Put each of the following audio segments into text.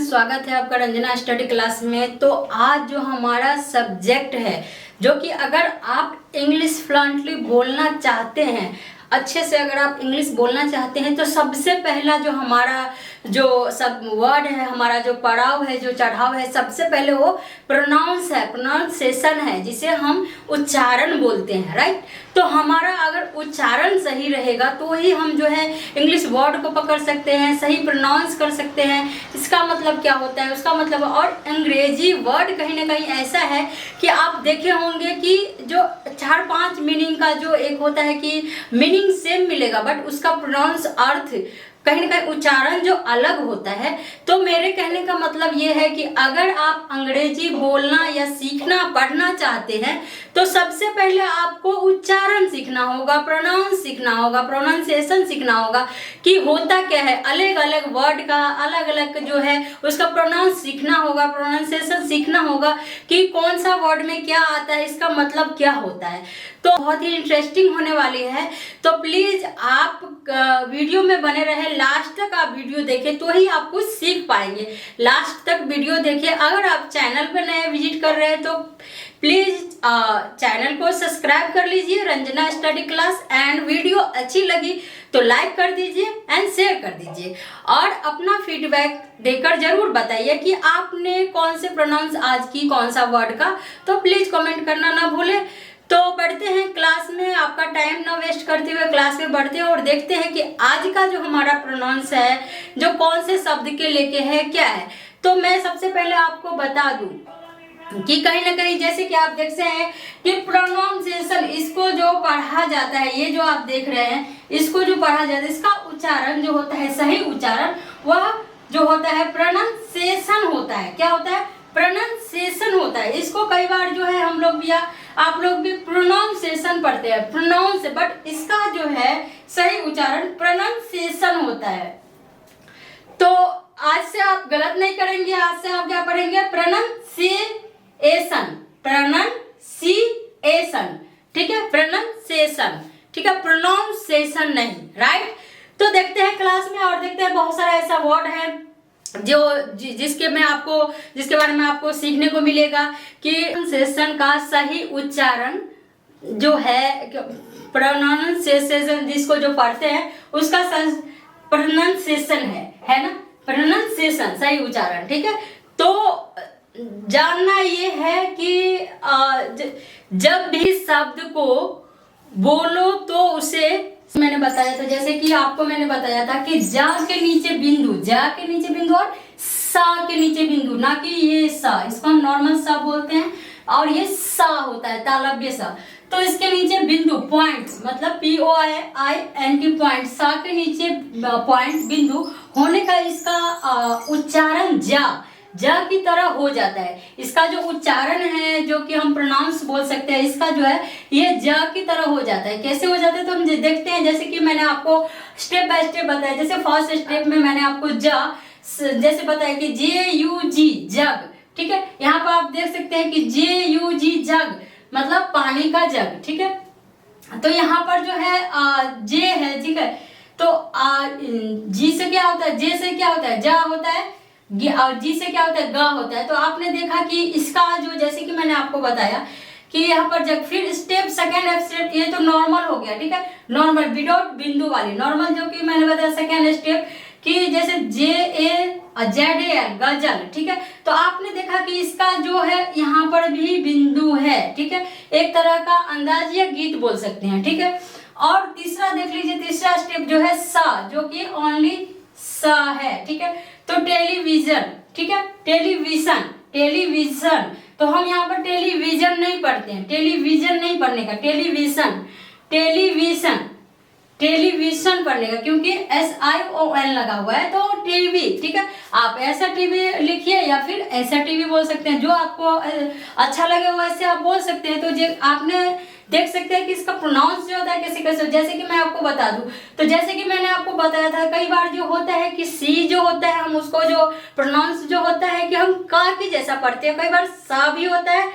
स्वागत है आपका रंजना स्टडी क्लास में। तो आज जो हमारा सब्जेक्ट है, जो कि अगर आप इंग्लिश फ्लुएंटली बोलना चाहते हैं, अच्छे से अगर आप इंग्लिश बोलना चाहते हैं, तो सबसे पहला जो हमारा जो सब वर्ड है, हमारा जो पड़ाव है, जो चढ़ाव है, सबसे पहले वो प्रोनाउंस है, प्रोनाउंसिएशन है, जिसे हम उच्चारण बोलते हैं, राइट। तो हमारा अगर उच्चारण सही रहेगा तो ही हम जो है इंग्लिश वर्ड को पकड़ सकते हैं, सही प्रोनाउंस कर सकते हैं। इसका मतलब क्या होता है, उसका मतलब, और अंग्रेजी वर्ड कहीं ना कहीं ऐसा है कि आप देखे होंगे कि जो 4-5 मीनिंग का जो एक होता है कि मीनिंग सेम मिलेगा, बट उसका प्रोनाउंस अर्थ कहीं ना कहीं उच्चारण जो अलग होता है। तो मेरे कहने का मतलब ये है कि अगर आप अंग्रेजी बोलना या सीखना, पढ़ना चाहते हैं, तो सबसे पहले आपको उच्चारण सीखना होगा, प्रोनाउंस सीखना होगा, प्रोनाउंसिएशन सीखना होगा कि होता क्या है, अलग अलग वर्ड का अलग अलग जो है उसका प्रोनाउंस सीखना होगा, प्रोनाउंसिएशन सीखना होगा कि कौन सा वर्ड में क्या आता है, इसका मतलब क्या होता है। तो बहुत ही इंटरेस्टिंग होने वाली है। तो प्लीज आप वीडियो में बने रहे, लास्ट तक आप वीडियो देखें तो ही आप कुछ सीख पाएंगे। लास्ट तक वीडियो देखिए। अगर आप चैनल पर नए विजिट कर रहे हैं तो प्लीज चैनल को सब्सक्राइब कर लीजिए, Ranjana study class. And video अच्छी लगी तो लाइक कर दीजिए एंड शेयर कर दीजिए, और अपना फीडबैक देकर जरूर बताइए कि आपने कौन से प्रोनाउंस आज की, कौन सा वर्ड का। तो प्लीज कमेंट करना ना भूलें। तो बढ़ते हैं क्लास में, आपका टाइम ना वेस्ट करते हुए क्लास में बढ़ते हैं और देखते हैं कि आज का जो हमारा प्रोनाउंस है, जो कौन से शब्द के लेके है, क्या है। तो मैं सबसे पहले आपको बता दूं कि कहीं ना कहीं जैसे कि आप देख सकते हैं कि प्रोनाउंसिएशन, इसको जो पढ़ा जाता है, ये जो आप देख रहे हैं, इसको जो पढ़ा जाता है, इसका उच्चारण जो होता है, सही उच्चारण वह जो होता है प्रोनाउंसिएशन होता है। क्या होता है? प्रोनाउंसिएशन होता है। इसको कई बार जो है हम लोग भी, आप लोग भी प्रोनाउंसिएशन पढ़ते हैं, प्रोनाउंस, बट इसका जो है सही उच्चारण प्रोनाउंसिएशन होता है। तो आज से आप गलत नहीं करेंगे, आज से आप क्या पढ़ेंगे? प्रोनाउंसिएशन, प्रोनाउंसिएशन, ठीक है, प्रोनाउंसिएशन, ठीक है, प्रोनाउंसिएशन नहीं, राइट। तो देखते हैं क्लास में और देखते हैं, बहुत सारा ऐसा वर्ड है जो जिसके बारे में आपको सीखने को मिलेगा कि प्रोनाउंसिएशन का सही उच्चारण जो है, प्रोनाउंसिएशन जिसको जो पढ़ते हैं उसका प्रोनाउंसिएशन है ना, प्रोनाउंसिएशन सही उच्चारण, ठीक है। तो जानना ये है कि जब भी शब्द को बोलो तो उसे, मैंने बताया था, जैसे कि आपको मैंने बताया था कि जा के नीचे बिंदु, जा के नीचे बिंदु और सा के नीचे बिंदु, ना कि ये सा, इसको हम नॉर्मल सा बोलते हैं, और ये सा होता है तालव्य सा। तो इसके नीचे बिंदु, पॉइंट, मतलब POINT पॉइंट, सा के नीचे पॉइंट, बिंदु होने का इसका उच्चारण जा की तरह हो जाता है। इसका जो उच्चारण है, जो कि हम प्रोनाउंस बोल सकते हैं, इसका जो है ये जा की तरह हो जाता है। कैसे हो जाता है तो हम देखते हैं, जैसे कि मैंने आपको स्टेप बाय स्टेप बताया। जैसे फर्स्ट स्टेप में मैंने आपको जैसे बताया कि JUG, जग, ठीक है। यहाँ पर आप देख सकते हैं कि JUG, जग, मतलब पानी का जग, ठीक है। तो यहाँ पर जो है जे है, ठीक है। तो जी से क्या होता है, जे से क्या होता है, जा होता है, और जी से क्या होता है, ग होता है। तो आपने देखा कि इसका जो, जैसे कि मैंने आपको बताया कि यहाँ पर जब, फिर स्टेप सेकेंड स्टेप, ये तो नॉर्मल हो गया, ठीक है, नॉर्मल विदाउट बिंदु वाली नॉर्मल, जो कि मैंने बताया सेकेंड स्टेप कि जैसे JAZAL, गजल, ठीक है। तो आपने देखा कि इसका जो है यहाँ पर भी बिंदु है, ठीक है, एक तरह का अंदाज या गीत बोल सकते हैं, ठीक है। और तीसरा देख लीजिए, तीसरा स्टेप जो है सा, जो कि ओनली सा है, ठीक है। तो टेलीविजन, ठीक है, टेलीविजन, टेलीविजन, तो हम यहाँ पर टेलीविजन नहीं पढ़ते हैं, टेलीविजन नहीं पढ़ने का, टेलीविजन, टेलीविजन, टेलीविजन पढ़ने का, क्योंकि SION लगा हुआ है, तो टीवी, ठीक है। आप ऐसा टीवी लिखिए या फिर ऐसा टीवी बोल सकते हैं, जो आपको अच्छा लगे वैसे आप बोल सकते हैं। तो आपने देख सकते हैं कि इसका प्रोनाउंस जो होता है कैसे कैसे, जैसे कि मैं आपको बता दूं, तो जैसे कि मैंने आपको बताया था, कई बार जो होता है कि सी जो होता है, हम उसको जो प्रोनाउंस जो होता है कि हम का के जैसा पढ़ते हैं, कई बार सा भी होता है,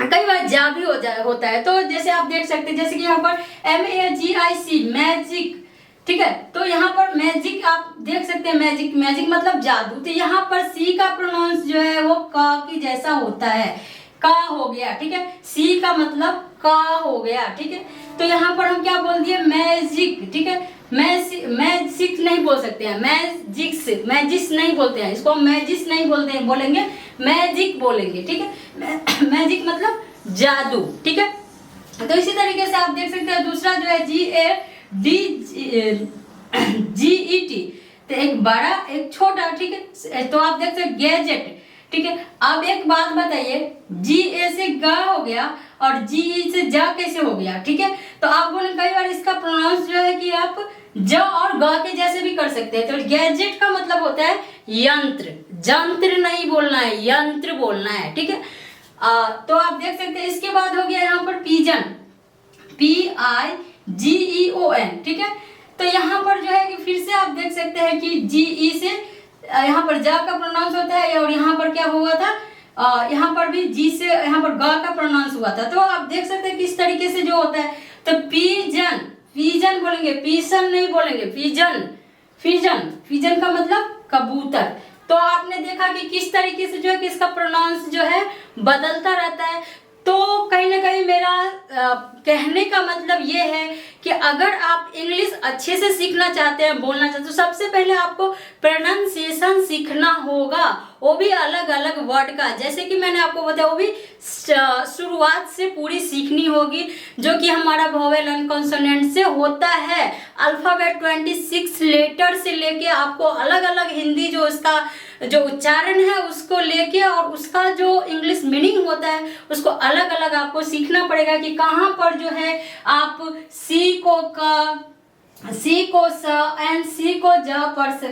कई बार जा भी होता है। तो जैसे आप देख सकते हैं, जैसे कि यहाँ पर MAGIC, मैजिक, ठीक है। तो यहाँ पर मैजिक आप देख सकते हैं, मैजिक मैजिक मतलब जादू। तो यहाँ पर सी का प्रोनाउंस जो है वो का की जैसा होता है, का हो गया, ठीक है। सी का मतलब का हो गया, ठीक है। तो यहाँ पर हम क्या बोल दिए, मैजिक, ठीक है। मैजिक नहीं बोल सकते हैं, मैजिस नहीं बोलते हैं, इसको मैजिस नहीं बोलते हैं, बोलेंगे मैजिक बोलेंगे, ठीक है। मैजिक मतलब जादू, ठीक है। तो इसी तरीके से आप देख सकते हैं दूसरा जो है GADGET, तो एक बड़ा एक छोटा, ठीक है। तो आप देख सकते हैं गैजेट, ठीक है। अब एक बात बताइए, GA से ग हो गया और GE से जा कैसे हो गया, ठीक है। तो आप बोले कई बार इसका प्रोनाउंस जो है कि आप ज और ग के जैसे भी कर सकते हैं। तो गैजेट का मतलब होता है यंत्र, जंत्र नहीं बोलना है, यंत्र बोलना है, ठीक है। तो आप देख सकते हैं इसके बाद हो गया यहाँ पर पिजन, PIGEON, ठीक है। तो यहाँ पर जो है कि फिर से आप देख सकते हैं कि GE से यहाँ पर जा का प्रोनाउंस होता है और यहाँ पर क्या हुआ था, यहाँ पर भी जी से यहाँ पर ग का प्रोनाउंस हुआ था। तो आप देख सकते हैं किस तरीके से जो होता है। तो पिजन, पिजन बोलेंगे, पीसन नहीं बोलेंगे, पिजन, पिजन, पिजन का मतलब कबूतर। तो आपने देखा कि किस तरीके से जो है कि इसका प्रोनाउंस जो है बदलता रहता है। तो कहीं ना कहीं मेरा कहने का मतलब ये है कि अगर आप इंग्लिश अच्छे से सीखना चाहते हैं, बोलना चाहते हैं, तो सबसे पहले आपको प्रोनाउंसिएशन सीखना होगा, वो भी अलग अलग वर्ड का। जैसे कि मैंने आपको बताया, वो भी शुरुआत से पूरी सीखनी होगी, जो कि हमारा वोवेल एंड कॉन्सोनेंट से होता है। अल्फाबेट 26 लेटर से लेके आपको अलग अलग हिंदी जो इसका जो उच्चारण है उसको लेके और उसका जो इंग्लिश मीनिंग होता है उसको अलग अलग आपको सीखना पड़ेगा कि कहाँ पर जो है आप सी को क, सी को स एंड सी को ज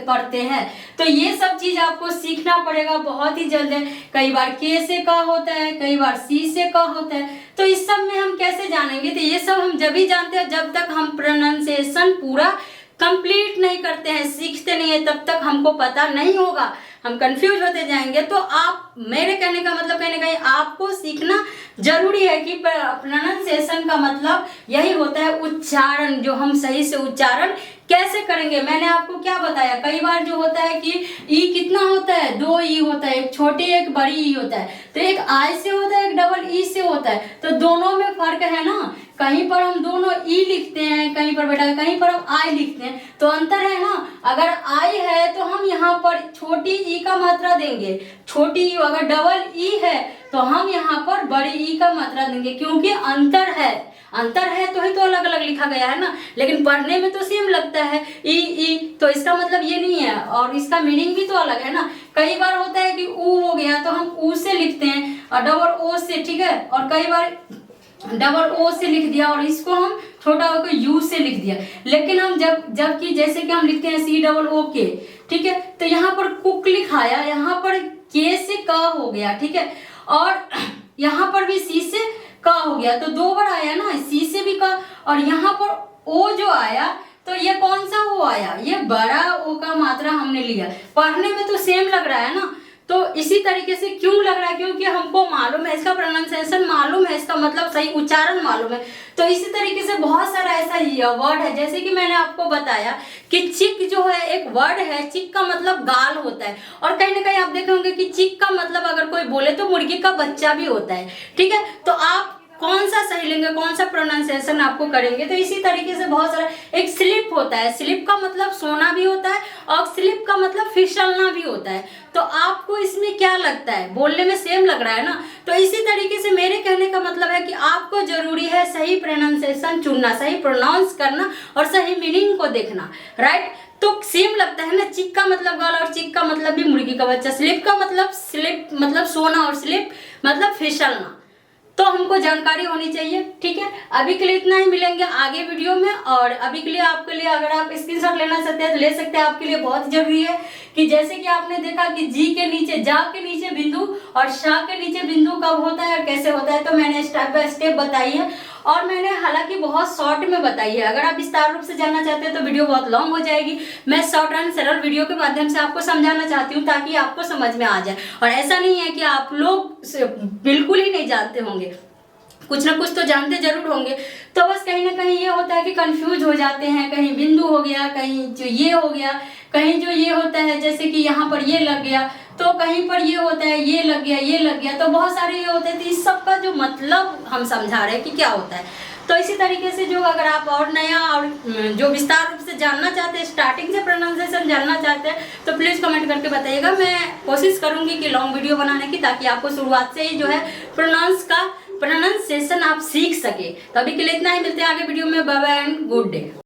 पढ़ते हैं। तो ये सब चीज आपको सीखना पड़ेगा बहुत ही जल्द है। कई बार के से का होता है, कई बार सी से का होता है। तो इस सब में हम कैसे जानेंगे, तो ये सब हम जब ही जानते हैं जब तक हम प्रोनाउंसिएशन पूरा कंप्लीट नहीं करते हैं, सीखते नहीं है, तब तक हमको पता नहीं होगा, हम कंफ्यूज होते जाएंगे। तो आप, मेरे कहने का मतलब कहीं ना कहीं आपको सीखना जरूरी है कि प्रोनाउंसिएशन का मतलब यही होता है उच्चारण, जो हम सही से उच्चारण कैसे करेंगे। मैंने आपको क्या बताया, कई बार जो होता है कि ई कितना होता है, 2 ई होता है, एक छोटी एक बड़ी ई होता है। तो एक आई से होता है, एक डबल ई से होता है। तो दोनों में फर्क है ना, कहीं पर हम दोनों ई लिखते हैं, कहीं पर बेटा कहीं पर हम आई लिखते हैं, तो अंतर है ना। अगर आई है तो हम यहाँ पर छोटी ई का मात्रा देंगे, छोटी ई। अगर डबल ई है तो हम यहाँ पर बड़ी ई का मात्रा देंगे, क्योंकि अंतर है, अंतर है तो ही तो अलग अलग लिखा गया है ना। लेकिन पढ़ने में तो सेम लगता है ई, तो इसका मतलब ये नहीं है, और इसका मीनिंग भी तो अलग है ना। कई बार होता है कि ऊ हो गया तो हम ऊ से लिखते हैं और डबल ओ से, ठीक है। और कई बार डबल ओ से लिख दिया और इसको हम छोटा होकर यू से लिख दिया। लेकिन हम जबकि जैसे कि हम लिखते हैं सी डबल ओ के, ठीक है। तो यहाँ पर कुक लिखाया, यहाँ पर के से का हो गया, ठीक है। और यहाँ पर भी सी से का हो गया, तो 2 बार आया ना, सी से भी का। और यहाँ पर ओ जो आया तो ये कौन सा ओ आया, ये बड़ा ओ का मात्रा हमने लिया। पढ़ने में तो सेम लग रहा है ना। तो इसी तरीके से क्यों लग रहा है, क्योंकि हमको मालूम है, इसका प्रोनाउंसिएशन मालूम है, इसका मतलब सही उच्चारण मालूम है। तो इसी तरीके से बहुत सारा ऐसा वर्ड है, जैसे कि मैंने आपको बताया कि चिक जो है एक वर्ड है, चिक का मतलब गाल होता है। और कहीं ना कहीं आप देखे होंगे कि चिक का मतलब अगर कोई बोले तो मुर्गी का बच्चा भी होता है, ठीक है। तो आप कौन सा सही लेंगे, कौन सा प्रोनाउंसिएशन आपको करेंगे। तो इसी तरीके से बहुत सारा, एक स्लिप होता है, स्लिप का मतलब सोना भी होता है और स्लिप का मतलब फिसलना भी होता है। तो आपको इसमें क्या लगता है, बोलने में सेम लग रहा है ना। तो इसी तरीके से मेरे कहने का मतलब है कि आपको जरूरी है सही प्रोनाउंसिएशन चुनना, सही प्रोनाउंस करना और सही मीनिंग को देखना, राइट। तो सेम लगता है ना, चिक का मतलब गाल और चिक का मतलब भी मुर्गी का बच्चा, स्लिप का मतलब सोना और स्लिप मतलब फिसलना। तो हमको जानकारी होनी चाहिए, ठीक है। अभी के लिए इतना ही, मिलेंगे आगे वीडियो में। और अभी के लिए आपके लिए अगर आप स्क्रीनशॉट लेना चाहते हैं तो ले सकते हैं, आपके लिए बहुत जरूरी है कि जैसे कि आपने देखा कि जी के नीचे, जा के नीचे बिंदु और शाह के नीचे बिंदु कब होता है और कैसे होता है। तो मैंने स्टेप बाय स्टेप बताई है और मैंने हालांकि बहुत शॉर्ट में बताई है। अगर आप विस्तार रूप से जानना चाहते हैं तो वीडियो बहुत लॉन्ग हो जाएगी। मैं शॉर्ट एंड सरल वीडियो के माध्यम से आपको समझाना चाहती हूँ ताकि आपको समझ में आ जाए। और ऐसा नहीं है कि आप लोग बिल्कुल ही नहीं जानते होंगे, कुछ ना कुछ तो जानते जरूर होंगे। तो बस कहीं ना कहीं ये होता है कि कंफ्यूज हो जाते हैं, कहीं बिंदु हो गया, कहीं जो ये हो गया, कहीं जो ये होता है जैसे कि यहाँ पर ये लग गया, तो कहीं पर ये होता है ये लग गया, ये लग गया, तो बहुत सारे ये होते हैं। तो इस सब का जो मतलब हम समझा रहे हैं कि क्या होता है। तो इसी तरीके से जो अगर आप और नया और जो विस्तार रूप से जानना चाहते हैं, स्टार्टिंग से प्रोनाउंसिएशन जानना चाहते हैं, तो प्लीज़ कमेंट करके बताइएगा। मैं कोशिश करूंगी कि लॉन्ग वीडियो बनाने की, ताकि आपको शुरुआत से ही जो है प्रोनाउंसिएशन आप सीख सके। तो अभी के लिए इतना ही, मिलते हैं आगे वीडियो में। Bye bye and good day.